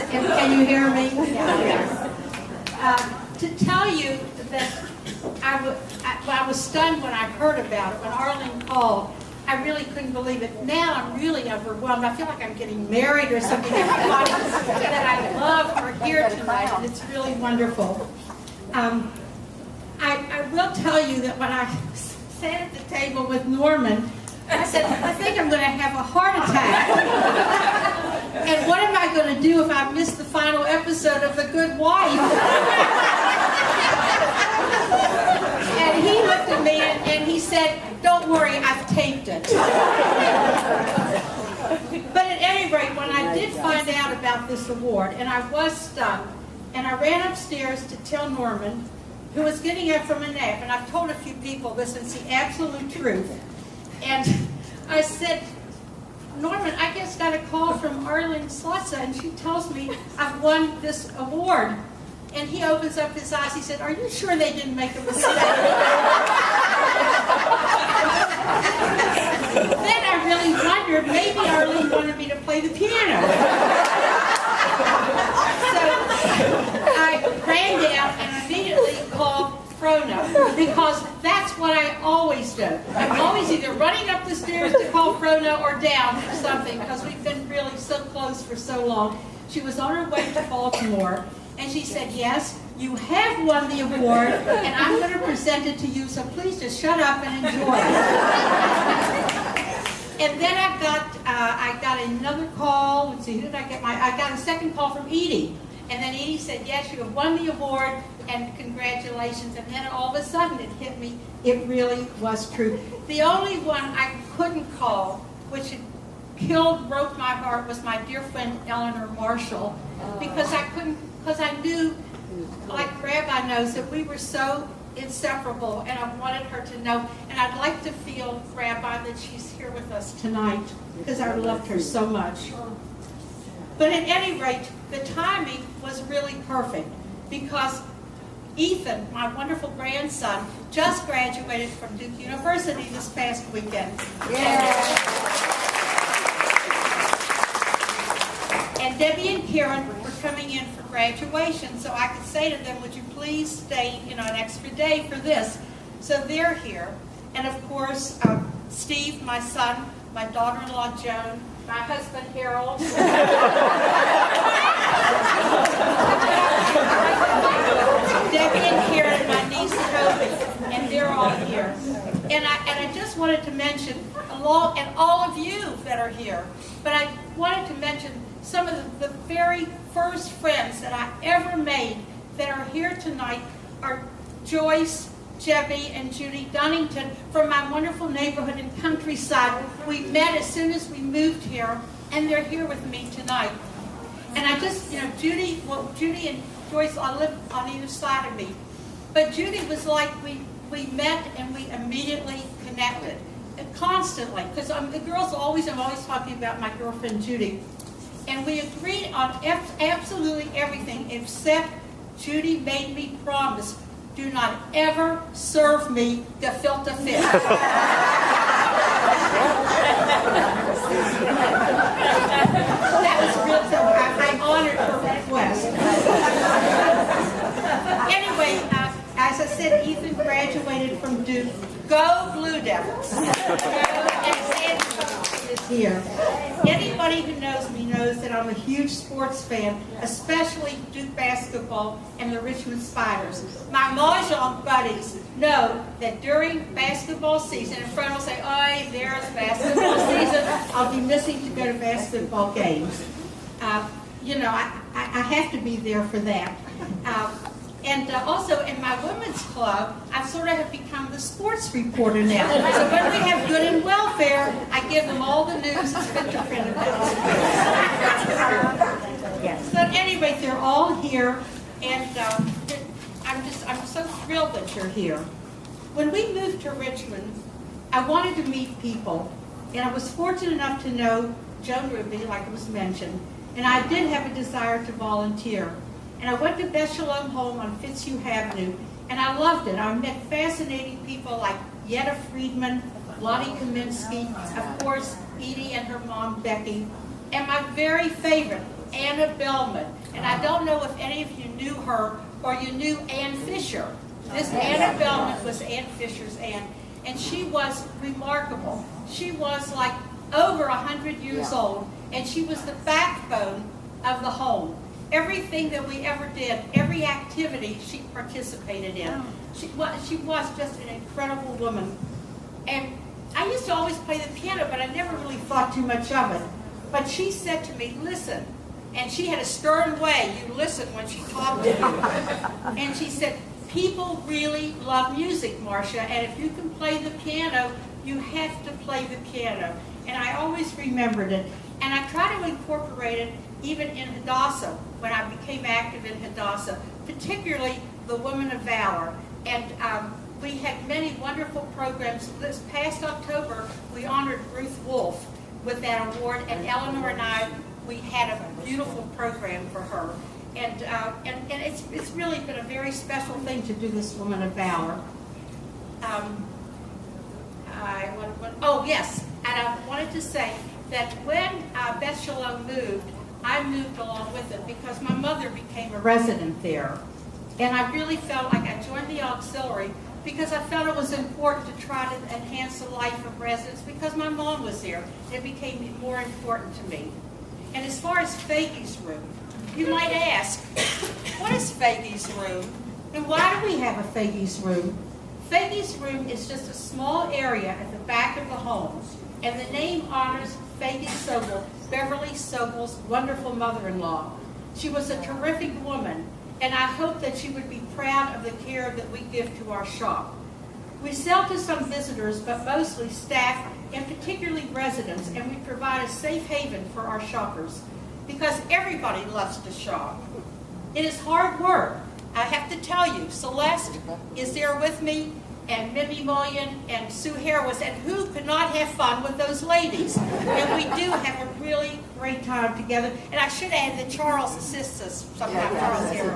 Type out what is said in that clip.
Can you hear me? Yeah. To tell you that I was stunned when I heard about it, when Arlene called. I really couldn't believe it. Now I'm really overwhelmed. I feel like I'm getting married or something. Everybody that I love are here tonight, and it's really wonderful. I will tell you that when I sat at the table with Norman, I said, I think I'm going to have a heart attack. And what am I going to do if I miss the final episode of The Good Wife? And he looked at me and he said, don't worry, I've taped it. But at any rate, when I did find out about this award, and I was stunned, and I ran upstairs to tell Norman, who was getting up from a nap, and I've told a few people this, and it's the absolute truth. And I said, Norman, I just got a call from Arlene Slutza, and she tells me I've won this award. And he opens up his eyes. He said, are you sure they didn't make a mistake? Then I really wondered, maybe Arlene wanted me to play the piano. So I ran down and immediately called Frono, because that's what I always do. I'm always either running up the stairs to call Frono or down for something, because we've been really so close for so long. She was on her way to Baltimore, and she said, yes, you have won the award, and I'm going to present it to you, so please just shut up and enjoy it. And then I got another call. Let's see, who did I get? I got a second call from Edie. And then Edie said, yes, you have won the award, and congratulations. And then all of a sudden it hit me. It really was true. The only one I couldn't call, which broke my heart, was my dear friend Eleanor Marshall, because I knew, like Rabbi knows, that we were so inseparable, and I wanted her to know. And I'd like to feel, Rabbi, that she's here with us tonight, because I loved her so much. But at any rate, the timing was really perfect, because Ethan, my wonderful grandson, just graduated from Duke University this past weekend. And Debbie and Karen were coming in for graduation, so I could say to them, would you please stay, an extra day for this? So they're here. And of course, Steve, my son, my daughter-in-law Joan, my husband Harold. Debbie and Karen, my niece Toby, and they're all here. And I just wanted to mention, and all of you that are here, but I wanted to mention some of the very first friends that I ever made that are here tonight are Joyce, Jebby, and Judy Dunnington from my wonderful neighborhood in Countryside. We met as soon as we moved here, and they're here with me tonight. And I just, Judy and Joyce live on either side of me. But Judy was like, we met and we immediately connected, constantly. Because I'm always talking about my girlfriend Judy. And we agreed on absolutely everything, except Judy made me promise, do not ever serve me gefilte fish. That was real, so I honored her request. Anyway, as I said, Ethan graduated from Duke. Go Blue Devils. And Sandy is here. Anybody who knows me knows that I'm a huge sports fan, especially Duke basketball and the Richmond Spiders. My Mahjong buddies know that during basketball season, and Fred will say, "Oh, there's basketball season. I'll be missing to go to basketball games." I have to be there for that. And also in my women's club, I sort of have become the sports reporter now. So when we have good and welfare, I give them all the news that's been printed about. So at any rate, they're all here, and I'm so thrilled that you're here. When we moved to Richmond, I wanted to meet people, and I was fortunate enough to know Joan Ruby, like it was mentioned, and I did have a desire to volunteer. And I went to Beth Shalom Home on Fitzhugh Avenue, and I loved it. I met fascinating people like Yetta Friedman, Lottie Kaminsky, of course, Edie and her mom, Becky. And my very favorite Anna Bellman. And I don't know if any of you knew her or you knew Ann Fisher. This Anna Bellman was Ann Fisher's aunt, and she was remarkable. She was like over 100 years old, and she was the backbone of the home. Everything that we ever did, every activity she participated in. She was just an incredible woman. And I used to always play the piano, but I never really thought too much of it. But she said to me, listen, and she had a stern way, you listen when she talked to you. And she said, people really love music, Marcia, and if you can play the piano, you have to play the piano. And I always remembered it. And I try to incorporate it even in Hadassah, when I became active in Hadassah, particularly the Women of Valor. And we had many wonderful programs. This past October, we honored Ruth Wolf with that award, and Eleanor and I, we had a beautiful program for her. And it's really been a very special thing to do this Woman of Valor. Oh yes, and I wanted to say that when Beth Shalom moved, I moved along with it because my mother became a resident there. And I really felt like I joined the auxiliary because I felt it was important to try to enhance the life of residents because my mom was there. It became more important to me. And as far as Fagie's room, you might ask, what is Fagie's room? And why do we have a Fagie's room? Fagie's room is just a small area at the back of the home. And the name honors Fagie Sobel, Beverly Sobel's wonderful mother-in-law. She was a terrific woman, and I hope that she would be proud of the care that we give to our shop. We sell to some visitors, but mostly staff and particularly residents, and we provide a safe haven for our shoppers because everybody loves to shop. It is hard work. I have to tell you, Celeste is there with me, and Mimi Mullion and Sue Harris, and who could not have fun with those ladies? And we do have a really great time together. And I should add that Charles assists us sometimes. Charles here.